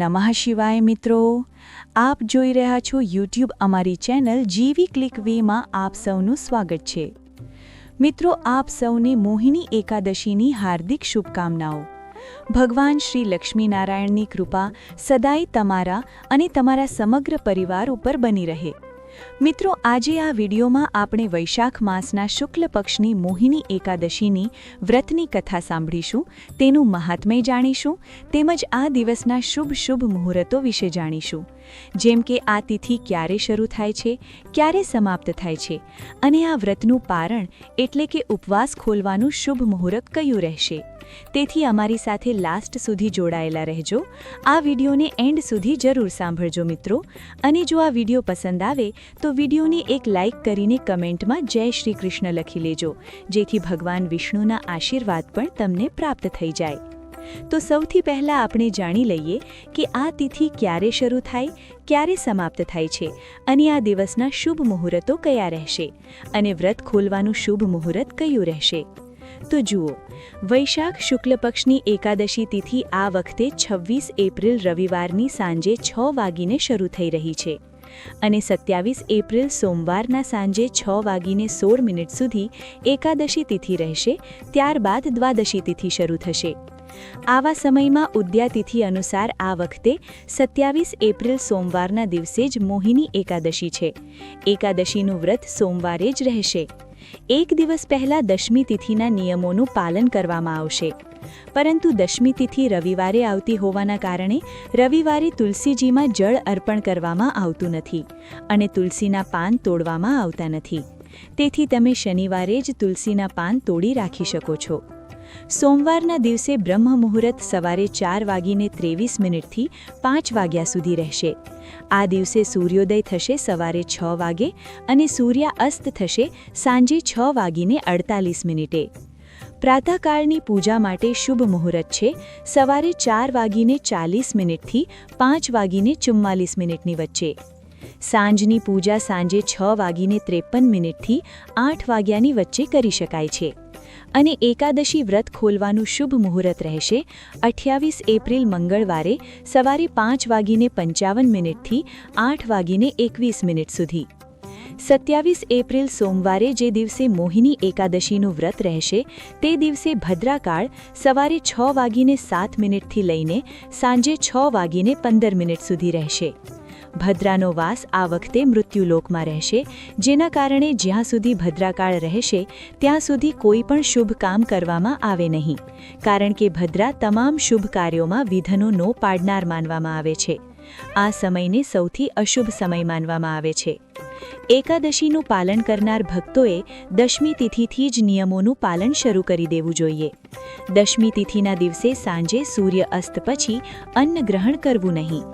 નમઃ શિવાય મિત્રો, આપ જોઈ રહ્યા છો યુટ્યુબ અમારી ચેનલ જીવી ક્લિક વીમાં આપ સૌનું સ્વાગત છે। મિત્રો, આપ સૌને મોહિની એકાદશીની હાર્દિક શુભકામનાઓ। ભગવાન શ્રી લક્ષ્મીનારાયણની કૃપા સદાય તમારા અને તમારા સમગ્ર પરિવાર ઉપર બની રહે। મિત્રો, આજે આ વિડીયોમાં આપણે વૈશાખ માસના શુક્લ પક્ષની મોહિની એકાદશીની વ્રતની કથા સાંભળીશું, તેનું મહાત્મ્ય જાણીશું, તેમજ આ દિવસના શુભ મુહૂર્તો વિશે જાણીશું, જેમ કે આ તિથિ ક્યારે શરૂ થાય છે, ક્યારે સમાપ્ત થાય છે, અને આ વ્રતનું પારણ એટલે કે ઉપવાસ ખોલવાનું શુભ મુહૂર્ત કયું રહેશે। તેથી અમારી સાથે લાસ્ટ સુધી જોડાયેલા રહેજો। આ વિડીયોને એન્ડ સુધી જરૂર સાંભળજો મિત્રો, અને જો આ વિડીયો પસંદ આવે તો વિડીયોને એક લાઇક કરીને કમેન્ટમાં જય શ્રી કૃષ્ણ લખી લેજો, જેથી ભગવાન વિષ્ણુના આશીર્વાદ પણ તમને પ્રાપ્ત થઈ જાય। તો સૌથી પહેલાં આપણે જાણી લઈએ કે આ તિથિ ક્યારે શરૂ થાય, ક્યારે સમાપ્ત થાય છે, અને આ દિવસના શુભ મુહૂર્તો કયા રહેશે, અને વ્રત ખોલવાનું શુભ મુહૂર્ત કયું રહેશે। તો જુઓ, વૈશાખ શુક્લ પક્ષની એકાદશી તિથિ આ વખતે 26 એપ્રિલ રવિવારની સાંજે 6 વાગીને શરૂ થઈ રહી છે, અને 27 એપ્રિલ સોમવારના સાંજે 6:16 સુધી એકાદશી તિથિ રહેશે। ત્યારબાદ દ્વાદશી તિથિ શરૂ થશે। આવા સમયમાં ઉદ્યા તિથિ અનુસાર આ વખતે 27 એપ્રિલ સોમવારના દિવસે જ મોહિની એકાદશી છે। એકાદશીનું વ્રત સોમવારે જ રહેશે। એક દિવસ પહેલાં દશમી તિથિના નિયમોનું પાલન કરવામાં આવશે, પરંતુ દશમી તિથિ રવિવારે આવતી હોવાના કારણે રવિવારે તુલસીજીમાં જળ અર્પણ કરવામાં આવતું નથી, અને તુલસીના પાન તોડવામાં આવતા નથી। તેથી તમે શનિવારે જ તુલસીના પાન તોડી રાખી શકો છો। સોમવારના દિવસે બ્રહ્મ મુહૂર્ત સવારે 4:23 થી 5 વાગ્યા સુધી રહેશે। આ દિવસે સૂર્યોદય થશે સવારે 6 વાગે, અને સૂર્યાસ્ત થશે સાંજે 6:48। પ્રાતઃકાળની પૂજા માટે શુભ મુહૂર્ત છે સવારે 4:40 થી 5:44 વચ્ચે। સાંજની પૂજા સાંજે 6:53 થી 8 વાગ્યાની વચ્ચે કરી શકાય છે, અને એકાદશી વ્રત ખોલવાનું શુભ મુહૂર્ત રહેશે 28 એપ્રિલ મંગળવારે સવારે 5:55 થી 8:21 સુધી। 27 એપ્રિલ સોમવારે જે દિવસે મોહિની એકાદશીનું વ્રત રહેશે તે દિવસે ભદ્રાકાળ સવારે 6:07 થી લઈને સાંજે 6:15 સુધી રહેશે। ભદ્રાનો વાસ આ વખતે મૃત્યુલોકમાં રહેશે, જેના કારણે જ્યાં સુધી ભદ્રાકાળ રહેશે ત્યાં સુધી કોઈ પણ શુભ કામ કરવામાં આવે નહીં, કારણ કે ભદ્રા તમામ શુભ કાર્યોમાં વિઘ્નો પાડનાર માનવામાં આવે છે। આ સમયને સૌથી અશુભ સમય માનવામાં આવે છે। એકાદશીનું પાલન કરનાર ભક્તોએ દશમી તિથિથી જ નિયમોનું પાલન શરૂ કરી દેવું જોઈએ। દશમી તિથિના દિવસે સાંજે સૂર્ય અસ્ત પછી અન્ન ગ્રહણ કરવું નહીં।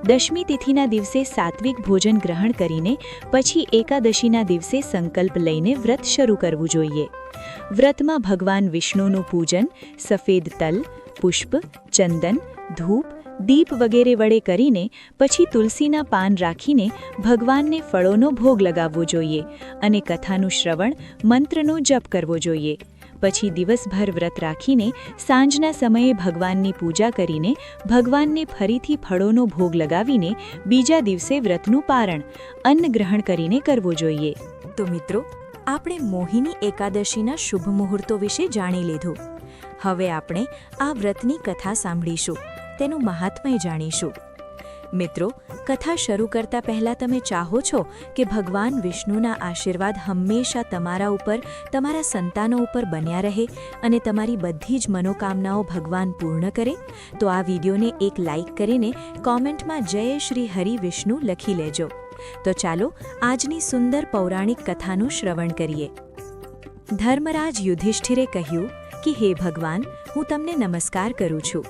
દશમી તિથિના દિવસે સાત્વિક ભોજન ગ્રહણ કરીને પછી એકાદશીના દિવસે સંકલ્પ લઈને વ્રત શરૂ કરવું જોઈએ। વ્રતમાં ભગવાન વિષ્ણુનું પૂજન સફેદ તલ, પુષ્પ, ચંદન, ધૂપ, દીપ વગેરે વડે કરીને પછી તુલસીના પાન રાખીને ભગવાનને ફળોનો ભોગ લગાવવો જોઈએ, અને કથાનું શ્રવણ, મંત્રનો જપ કરવો જોઈએ। પછી દિવસભર વ્રત રાખીને સાંજના સમયે ભગવાનની પૂજા કરીને ભગવાનને ફરીથી ફળોનો ભોગ લગાવીને બીજા દિવસે વ્રતનું પારણ અન્ન ગ્રહણ કરીને કરવો જોઈએ। તો મિત્રો, આપણે મોહિની એકાદશીના શુભ મુહૂર્તો વિશે જાણી લીધું। હવે આપણે આ વ્રતની કથા સાંભળીશું, તેનું મહાત્મ્ય જાણીશું। મિત્રો, કથા શરૂ કરતા પહેલાં તમે ચાહો છો કે ભગવાન વિષ્ણુના આશીર્વાદ હંમેશા તમારા ઉપર, તમારા સંતાનો ઉપર બન્યા રહે, અને તમારી બધી જ મનોકામનાઓ ભગવાન પૂર્ણ કરે? તો આ વિડીયોને એક લાઇક કરીને કોમેન્ટમાં જય શ્રી હરિ વિષ્ણુ લખી લેજો। તો ચાલો આજની સુંદર પૌરાણિક કથાનું શ્રવણ કરીએ। ધર્મરાજ યુધિષ્ઠિરે કહ્યું કે હે ભગવાન, હું તમને નમસ્કાર કરું છું।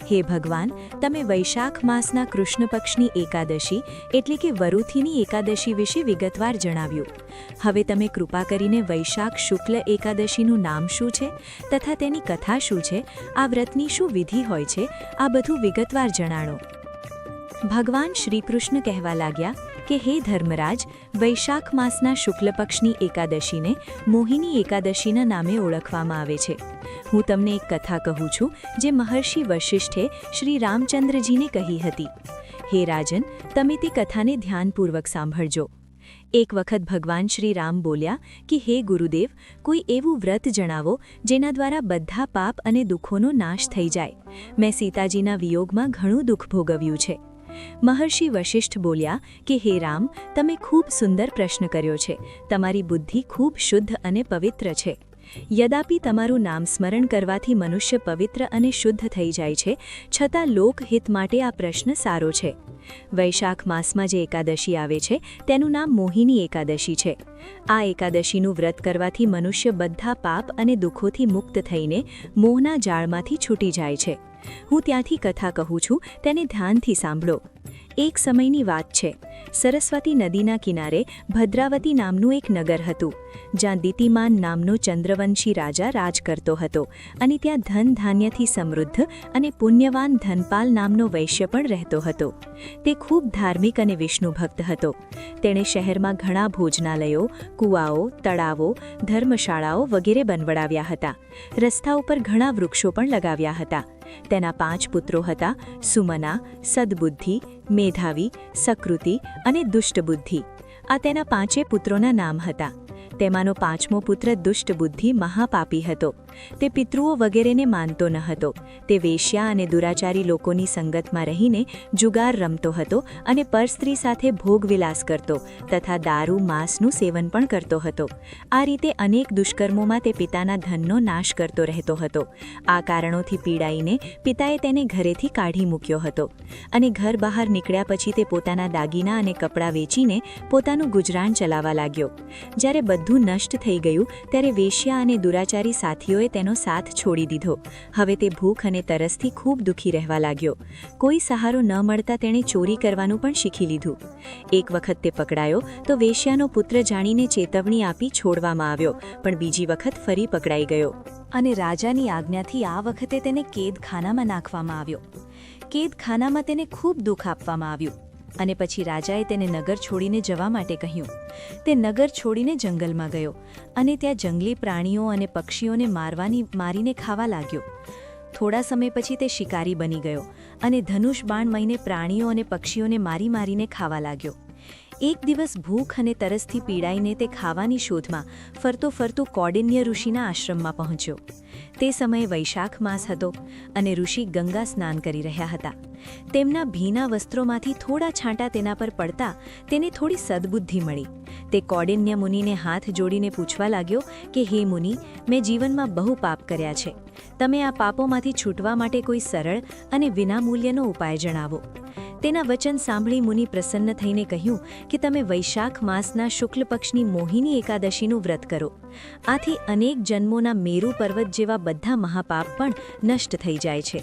હે ભગવાન, તમે વૈશાખ માસના કૃષ્ણ પક્ષની એકાદશી એટલે કે વરુથીની એકાદશી વિશે વિગતવાર જણાવ્યું। હવે તમે કૃપા કરીને વૈશાખ શુક્લ એકાદશીનું નામ શું છે તથા તેની કથા શું છે, આ વ્રતની શું વિધિ હોય છે, આ બધું વિગતવાર જણાવો। ભગવાન શ્રી કૃષ્ણ કહેવા લાગ્યા કે હે ધર્મરાજ, વૈશાખ માસના શુક્લ પક્ષની એકાદશીને મોહિની એકાદશીના નામે ઓળખવામાં આવે છે। હું તમને એક કથા કહું છું જે મહર્ષિ વશિષ્ઠે શ્રી રામચંદ્રજીને કહી હતી. હે રાજન, તમે તે કથાને ધ્યાનપૂર્વક સાંભળજો. એક વખત ભગવાન શ્રી રામ બોલ્યા કે હે ગુરુદેવ, કોઈ એવું વ્રત જણાવો જેના દ્વારા બધા પાપ અને દુઃખોનો નાશ થઈ જાય. મેં સીતાજીના વિયોગમાં ઘણું દુઃખ ભોગવ્યું છે. મહર્ષિ વશિષ્ઠ બોલ્યા કે હે રામ, તમે ખૂબ સુંદર પ્રશ્ન કર્યો છે. તમારી બુદ્ધિ ખૂબ શુદ્ધ અને પવિત્ર છે. યદાપિ તમારું નામ સ્મરણ કરવાથી મનુષ્ય પવિત્ર અને શુદ્ધ થઈ જાય છે, છતાં લોકહિત માટે આ પ્રશ્ન સારો છે. વૈશાખ માસમાં જે એકાદશી આવે છે તેનું નામ મોહિની એકાદશી છે. આ એકાદશીનું વ્રત કરવાથી મનુષ્ય બધા પાપ અને દુઃખોથી મુક્ત થઈને મોહના જાળમાંથી છૂટી જાય છે. હું ત્યાંથી કથા કહું છું, તેને ધ્યાનથી સાંભળો. એક સમયની વાત છે. સરસ્વતી નદીના કિનારે ભદ્રાવતી નામનું એક નગર હતું, જ્યાં દિતિમાન નામનો ચંદ્રવંશી રાજા રાજ કરતો હતો, અને ત્યાં ધન ધાન્યથી સમૃદ્ધ અને પુણ્યવાન ધનપાલ નામનો વૈશ્ય પણ રહેતો હતો. તે ખૂબ ધાર્મિક અને વિષ્ણુ ભક્ત હતો. તેણે શહેરમાં ઘણા ભોજનાલયો, કૂવાઓ, તળાવો, ધર્મશાળાઓ વગેરે બનાવડાવ્યા હતા. રસ્તા ઉપર ઘણા વૃક્ષો પણ લગાવ્યા હતા. તેના 5 પુત્રો હતા: સુમના, સદબુદ્ધિ, મેધાવી, સકૃતિ અને દુષ્ટબુદ્ધિ. આ તેના 5 પુત્રોના નામ હતા. તેમાંનો 5મો પુત્ર દુષ્ટબુદ્ધિ મહાપાપી હતો. તે પિતૃઓ વગેરેને માનતો ન હતો. તે વેશ્યા અને દુરાચારી લોકોની સંગતમાં રહીને જુગાર રમતો હતો અને પરસ્ત્રી સાથે ભોગવિલાસ કરતો તથા દારૂ માંસનું સેવન પણ કરતો હતો. આ રીતે અનેક દુષ્કર્મોમાં તે પિતાના ધનનો નાશ કરતો રહેતો હતો. આ કારણોથી પીડાઈને પિતાએ તેને ઘરેથી કાઢી મૂક્યો હતો, અને ઘર બહાર નીકળ્યા પછી તે પોતાના દાગીના અને કપડાં વેચીને પોતાનું ગુજરાન ચલાવવા લાગ્યો. જ્યારે બધું નષ્ટ થઈ ગયું ત્યારે વેશ્યા અને દુરાચારી સાથીઓએ તેનો સાથ છોડી દીધો. હવે તે ભૂખ અને તરસથી ખૂબ દુઃખી રહેવા લાગ્યો. કોઈ સહારો ન મળતા તેણે ચોરી કરવાનું પણ શીખી લીધું. એક વખત તે પકડાયો તો વેશ્યાનો પુત્ર જાણીને ચેતવણી આપી છોડવામાં આવ્યો, પણ બીજી વખત ફરી પકડાઈ ગયો, અને રાજાની આજ્ઞાથી આ વખતે તેને કેદખાનામાં નાખવામાં આવ્યો. કેદખાનામાં તેને ખૂબ દુઃખ આપવામાં આવ્યું, અને પછી રાજાએ તેને નગર છોડીને જવા માટે કહ્યું. તે નગર છોડીને જંગલમાં ગયો, અને ત્યાં જંગલી પ્રાણીઓ અને પક્ષીઓને મારીને ખાવા લાગ્યો. થોડા સમય પછી તે શિકારી બની ગયો, અને ધનુષ બાણ મહીને પ્રાણીઓ અને પક્ષીઓને મારીને ખાવા લાગ્યો. એક દિવસ ભૂખ અને તરસથી પીડાઈને તે ખાવાની શોધમાં ફરતો કૌંડિન્ય ઋષિના આશ્રમમાં પહોંચ્યો. તે સમયે વૈશાખ માસ હતો, અને ઋષિ ગંગા સ્નાન કરી રહ્યા હતા. તેમના ભીના વસ્ત્રોમાંથી થોડા છાંટા તેના પર પડતા તેને થોડી સદબુદ્ધિ મળી. તે કૌંડિન્ય મુનિને હાથ જોડીને પૂછવા લાગ્યો કે હે મુનિ, મેં જીવનમાં બહુ પાપ કર્યા છે. તમે આ પાપોમાંથી છૂટવા માટે કોઈ સરળ અને વિનામૂલ્યનો ઉપાય જણાવો. તેના વચન સાંભળી મુનિ પ્રસન્ન થઈને કહ્યું કે તમે વૈશાખ માસના શુક્લ પક્ષની મોહિની એકાદશીનું વ્રત કરો. આથી અનેક જન્મોના મેરુ પર્વત જેવા બધા મહાપાપ પણ નષ્ટ થઈ જાય છે.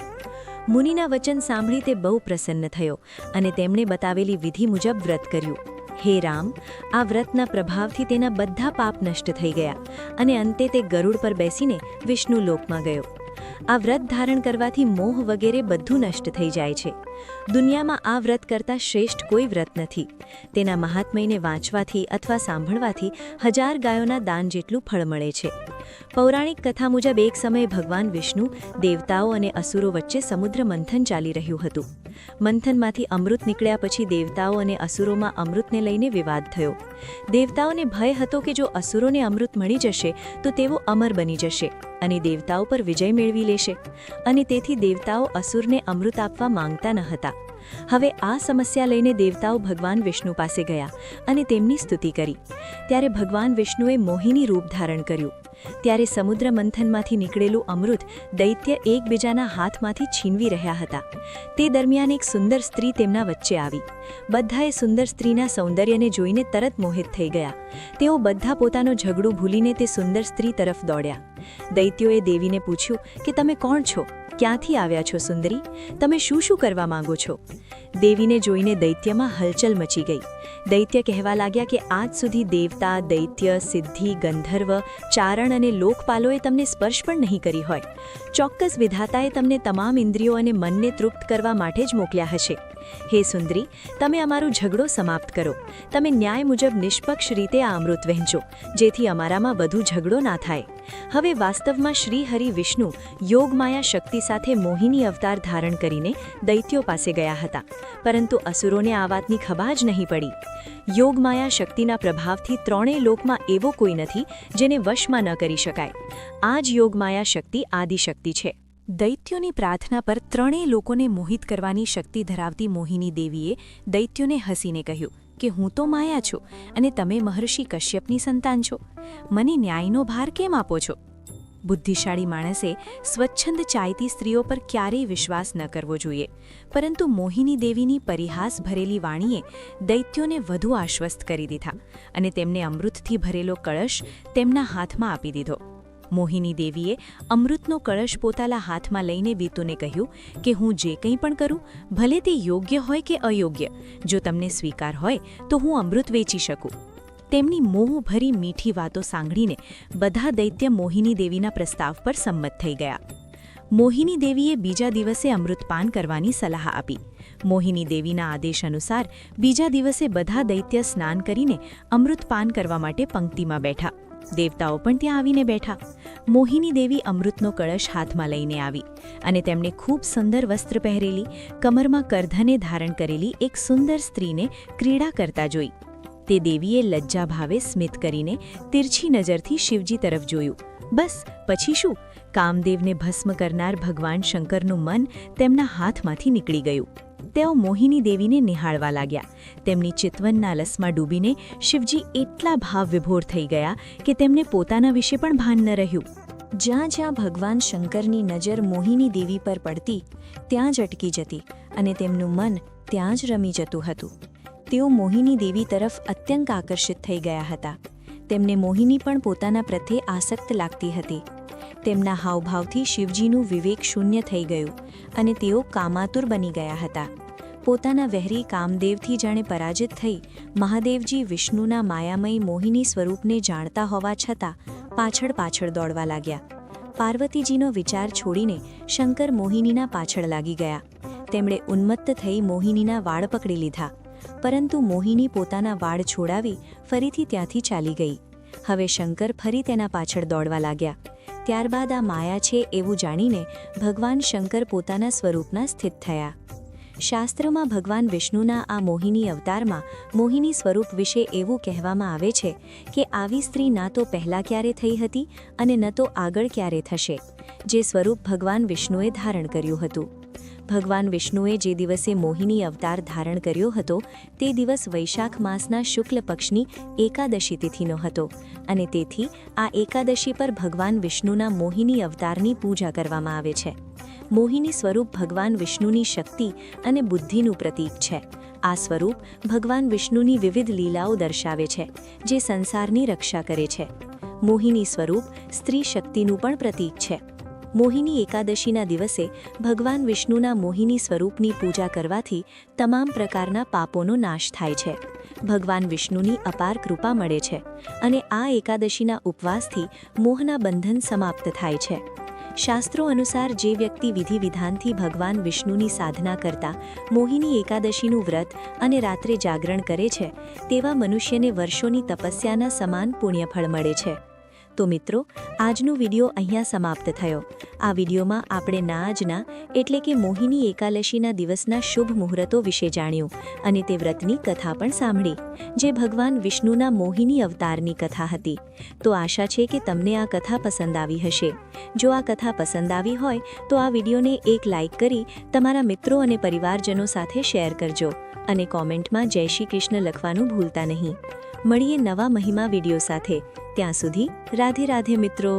મુનિના વચન સાંભળી તે બહુ પ્રસન્ન થયો, અને તેમણે બતાવેલી વિધિ મુજબ વ્રત કર્યું. હે રામ, આ વ્રતના પ્રભાવથી તેના બધા પાપ નષ્ટ થઈ ગયા, અને અંતે તે ગરુડ પર બેસીને વિષ્ણુ લોકમાં ગયો. આ વ્રત ધારણ કરવાથી મોહ વગેરે બધું નષ્ટ થઈ જાય છે. દુનિયામાં આ વ્રત કરતાં શ્રેષ્ઠ કોઈ વ્રત નથી. તેના મહાત્મ્યને વાંચવાથી અથવા સાંભળવાથી 1000 ગાયોના દાન જેટલું ફળ મળે છે. પૌરાણિક કથા મુજબ એક સમયે ભગવાન વિષ્ણુ, દેવતાઓ અને અસુરો વચ્ચે સમુદ્ર મંથન ચાલી રહ્યું હતું. મંથનમાંથી અમૃત નીકળ્યા પછી દેવતાઓ અને અસુરોમાં અમૃતને લઈને વિવાદ થયો. દેવતાઓને ભય હતો કે જો અસુરોને અમૃત મળી જશે તો તેઓ અમર બની જશે અને દેવતાઓ પર વિજય મેળવી લેશે, અને તેથી દેવતાઓ અસુરને અમૃત આપવા માંગતા ન હતા. હવે આ સમસ્યા લઈને દેવતાઓ ભગવાન વિષ્ણુ પાસે ગયા અને તેમની સ્તુતિ કરી. ત્યારે ભગવાન વિષ્ણુએ મોહિની રૂપ ધારણ કર્યું. ત્યારે સમુદ્ર મંથનમાંથી નીકળેલું અમૃત દૈત્ય એકબીજાના હાથમાંથી છીનવી રહ્યા હતા. તે દરમિયાન એક સુંદર સ્ત્રી તેમના વચ્ચે આવી. બધાએ સુંદર સ્ત્રીના સૌંદર્યને જોઈને તરત મોહિત થઈ ગયા. તેઓ બધા પોતાનો ઝઘડું ભૂલીને તે સુંદર સ્ત્રી તરફ દોડ્યા. દૈત્યોએ દેવીને પૂછ્યું કે તમે કોણ છો? ક્યાંથી આવ્યા છો સુંદરી? તમે શું કરવા માંગો છો? દેવીને જોઈને દૈત્યમાં હલચલ મચી ગઈ. દૈત્ય કહેવા લાગ્યા કે આજ સુધી દેવતા, દૈત્ય, સિદ્ધિ, ગંધર્વ, ચારણ અને લોકપાલોએ તમને સ્પર્શ પણ નહીં કરી હોય. ચોક્કસ વિધાતાએ તમને તમામ ઇન્દ્રિયો અને મનને તૃપ્ત કરવા માટે જ મોકલ્યા હશે. હે સુંદરી, તમે અમારો ઝઘડો સમાપ્ત કરો. તમે ન્યાય મુજબ નિષ્પક્ષ રીતે આ અમૃત વહેંચો, જેથી અમારામાં વધુ ઝઘડો ના થાય. હવે વાસ્તવમાં શ્રી હરિ વિષ્ણુ યોગમાયા શક્તિ સાથે મોહિની અવતાર ધારણ કરીને દૈત્યો પાસે ગયા હતા, પરંતુ અસુરોને આ વાતની ખબર જ નહીં પડી. યોગમાયા શક્તિના પ્રભાવથી ત્રણેય લોકમાં એવો કોઈ નથી જેને વશમાં ન કરી શકાય. આ જ યોગમાયા શક્તિ આદિશક્તિ છે. દૈત્યોની પ્રાર્થના પર ત્રણેય લોકોને મોહિત કરવાની શક્તિ ધરાવતી મોહિની દેવીએ દૈત્યોને હસીને કહ્યું કે હું તો માયા છું અને તમે મહર્ષિ કશ્યપની સંતાન છો. મને ન્યાયનો ભાર કેમ આપો છો? બુદ્ધિશાળી માણસે સ્વચ્છંદ ચાહતી સ્ત્રીઓ પર ક્યારેય વિશ્વાસ ન કરવો જોઈએ, પરંતુ મોહિની દેવીની પરિહાસ ભરેલી વાણીએ દૈત્યોને વધુ આશ્વસ્ત કરી દીધા અને તેમને અમૃતથી ભરેલો કળશ તેમના હાથમાં આપી દીધો. મોહિની દેવીએ અમૃતનો કળશ પોતાના હાથમાં લઈને દીતુને કહ્યું કે હું જે કંઈ પણ કરું, ભલે તે યોગ્ય હોય કે અયોગ્ય, જો તમને સ્વીકાર હોય તો હું અમૃત વેચી શકું. તેમની મોહભરી મીઠી વાતો સાંભળીને બધા દૈત્ય મોહિની દેવીના પ્રસ્તાવ પર સંમત થઈ ગયા. મોહિની દેવીએ બીજા દિવસે અમૃતપાન કરવાની સલાહ આપી. મોહિની દેવીના આદેશ અનુસાર બીજા દિવસે બધા દૈત્ય સ્નાન કરીને અમૃતપાન કરવા માટે પંક્તિમાં બેઠા. દેવતાઓ પણ ત્યાં આવીને બેઠા. મોહિની દેવી અમૃતનો કળશ હાથમાં લઈને આવી અને તેમણે ખૂબ સુંદર વસ્ત્ર પહેરેલી, કમરમાં કરધને ધારણ કરેલી એક સુંદર સ્ત્રીને ક્રીડા કરતા જોઈ. તે દેવીએ લજ્જા ભાવે સ્મિત કરીને તિરછી નજરથી શિવજી તરફ જોયું. બસ પછી શું? કામદેવને ભસ્મ કરનાર ભગવાન શંકરનું મન તેમના હાથમાંથી નીકળી ગયું. તેઓ મોહિની દેવીને નિહાળવા લાગ્યા. તેમની ચિતવનના લસમાં ડૂબીને શિવજી એટલા ભાવ વિભોર થઈ ગયા કે તેમને પોતાના વિશે પણ ભાન ન રહ્યું. જ્યાં જ્યાં ભગવાન શંકરની નજર મોહિની દેવી પર પડતી, ત્યાં જ અટકી જતી અને તેમનું મન ત્યાં જ રમી જતું હતું. તેઓ મોહિની દેવી તરફ અત્યંત આકર્ષિત થઈ ગયા હતા. તેમને મોહિની પણ પોતાના પ્રત્યે આસક્ત લાગતી હતી. તેમના હાવભાવથી શિવજીનું વિવેક શૂન્ય થઈ ગયું અને તેઓ કામાતુર બની ગયા હતા. પોતાના વહેરી કામદેવથી જાણે પરાજિત થઈ મહાદેવજી વિષ્ણુના માયામય મોહિની સ્વરૂપને જાણતા હોવા છતાં પાછળ પાછળ દોડવા લાગ્યા. પાર્વતીજીનો વિચાર છોડીને શંકર મોહિનીના પાછળ લાગી ગયા. તેમણે ઉન્મત્ત થઈ મોહિનીના વાળ પકડી લીધા, પરંતુ મોહિની પોતાના વાળ છોડાવી ફરીથી ત્યાંથી ચાલી ગઈ. હવે શંકર ફરી તેના પાછળ દોડવા લાગ્યા. ત્યારબાદ આ માયા છે એવું જાણીને ભગવાન શંકર પોતાના સ્વરૂપના સ્થિત થયા. શાસ્ત્રમાં ભગવાન વિષ્ણુના આ મોહિની અવતારમાં મોહિની સ્વરૂપ વિશે એવું કહેવામાં આવે છે કે આવી સ્ત્રી ના તો પહેલાં ક્યારે થઈ હતી અને ન તો આગળ ક્યારે થશે, જે સ્વરૂપ ભગવાન વિષ્ણુએ ધારણ કર્યું હતું. ભગવાન વિષ્ણુએ જે દિવસે મોહિની અવતાર ધારણ કર્યો હતો તે દિવસ વૈશાખ માસના શુક્લ પક્ષની એકાદશી તિથિનો હતો અને તેથી આ એકાદશી પર ભગવાન વિષ્ણુના મોહિની અવતારની પૂજા કરવામાં આવે છે. મોહિની સ્વરૂપ ભગવાન વિષ્ણુની શક્તિ અને બુદ્ધિનું પ્રતીક છે. આ સ્વરૂપ ભગવાન વિષ્ણુની વિવિધ લીલાઓ દર્શાવે છે, જે સંસારની રક્ષા કરે છે. મોહિની સ્વરૂપ સ્ત્રી શક્તિનું પણ પ્રતીક છે. મોહિની એકાદશીના દિવસે ભગવાન વિષ્ણુના મોહિની સ્વરૂપની પૂજા કરવાથી તમામ પ્રકારના પાપોનો નાશ થાય છે. ભગવાન વિષ્ણુની અપાર કૃપા મળે છે અને આ એકાદશીના ઉપવાસથી મોહના બંધન સમાપ્ત થાય છે. શાસ્ત્રો અનુસાર જે વ્યક્તિ વિધિ વિધાનથી ભગવાન વિષ્ણુની સાધના કરતા મોહિની એકાદશીનું વ્રત અને રાત્રે જાગરણ કરે છે, તેવા મનુષ્યને વર્ષોની તપસ્યાના સમાન પુણ્યફળ મળે છે. તો મિત્રો, આજનો વિડીયો અહીંયા સમાપ્ત થયો. આ વિડીયોમાં આપણે નાજના એટલે કે મોહિની એકાદશીના દિવસના શુભ મુહૂર્તો વિશે જાણ્યું અને તે વ્રતની કથા પણ સાંભળી, જે ભગવાન વિષ્ણુના મોહિની અવતારની કથા હતી. તો આશા છે કે તમને આ કથા પસંદ આવી હશે. જો આ કથા પસંદ આવી હોય તો આ વિડીયોને એક લાઇક કરી તમારા મિત્રો અને પરિવારજનો સાથે શેર કરજો અને કોમેન્ટમાં જય શ્રી કૃષ્ણ લખવાનું ભૂલતા નહીં. મળીએ નવા મહિમા વિડીયો સાથે. ત્યાં સુધી રાધે રાધે મિત્રો.